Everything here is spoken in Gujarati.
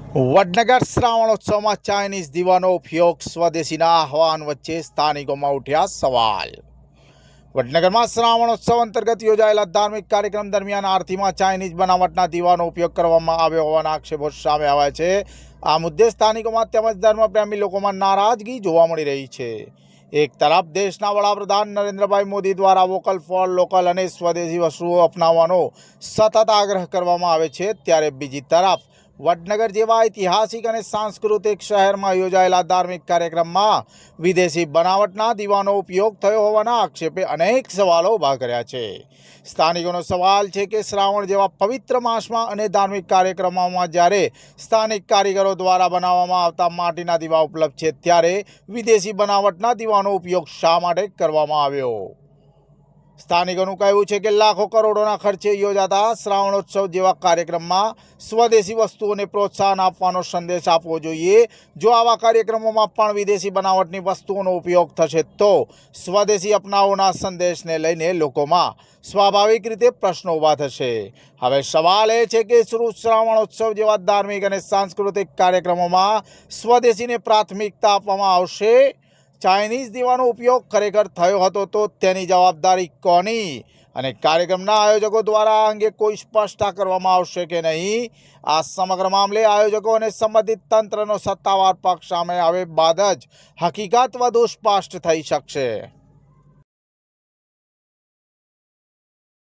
વડનગર શ્રાવણોત્સવમાં ચાઇનીઝ દીવાનો ઉપયોગ સ્વદેશીના આહવાન વચ્ચે સ્થાનિકોમાં ઉઠ્યા સવાલ। વડનગરમાં શ્રાવણોત્સવ અંતર્ગત યોજાયેલા ધાર્મિક કાર્યક્રમ દરમિયાન આરતીમાં ચાઇનીઝ બનાવટના દીવાનો ઉપયોગ કરવામાં આવ્યો હોવાના આક્ષેપો સામે આવ્યા છે। આ મુદ્દે સ્થાનિકોમાં તેમજ ધર્મપ્રેમી લોકોમાં નારાજગી જોવા મળી રહી છે। એક તરફ દેશના વડાપ્રધાન નરેન્દ્રભાઈ મોદી દ્વારા વોકલ ફોર લોકલ અને સ્વદેશી વસ્તુઓ અપનાવવાનો સતત આગ્રહ કરવામાં આવે છે, ત્યારે બીજી તરફ વડનગર જેવા ઐતિહાસિક અને સાંસ્કૃતિક શહેરમાં યોજાયેલા ધાર્મિક કાર્યક્રમમાં વિદેશી બનાવટના દીવાનો ઉપયોગ થયો હોવાના આક્ષેપે અનેક સવાલો ઊભા કર્યા છે। સ્થાનિકોનો સવાલ છે કે શ્રાવણ જેવા પવિત્ર માસમાં અને ધાર્મિક કાર્યક્રમોમાં જ્યારે સ્થાનિક કારીગરો દ્વારા બનાવવામાં આવતા માટીના દીવા ઉપલબ્ધ છે, ત્યારે વિદેશી બનાવટના દીવાનો ઉપયોગ શા માટે કરવામાં આવ્યો? સ્થાનિકોનું કહેવું છે કે લાખો કરોડોના ખર્ચે યોજાતા શ્રાવણોત્સવ જેવા કાર્યક્રમમાં સ્વદેશી વસ્તુઓને પ્રોત્સાહન આપવાનો સંદેશ આપવો જોઈએ। જો આવા કાર્યક્રમોમાં પણ વિદેશી બનાવટની વસ્તુઓનો ઉપયોગ થશે તો સ્વદેશી અપનાવોના સંદેશને લઈને લોકોમાં સ્વાભાવિક રીતે પ્રશ્નો ઊભા થશે। હવે સવાલ એ છે કે શું શ્રાવણોત્સવ જેવા ધાર્મિક અને સાંસ્કૃતિક કાર્યક્રમોમાં સ્વદેશીને પ્રાથમિકતા આપવામાં આવશે? ચાઇનીઝ દીવાનો ઉપયોગ ખરેખર થયો હતો તો તેની જવાબદારી કોની? અને કાર્યક્રમના આયોજકો દ્વારા આ અંગે કોઈ સ્પષ્ટતા કરવામાં આવશે કે નહીં? આ સમગ્ર મામલે આયોજકો અને સંબંધિત તંત્રનો સત્તાવાર પક્ષ સામે આવે બાદ જ હકીકત વધુ સ્પષ્ટ થઈ શકશે।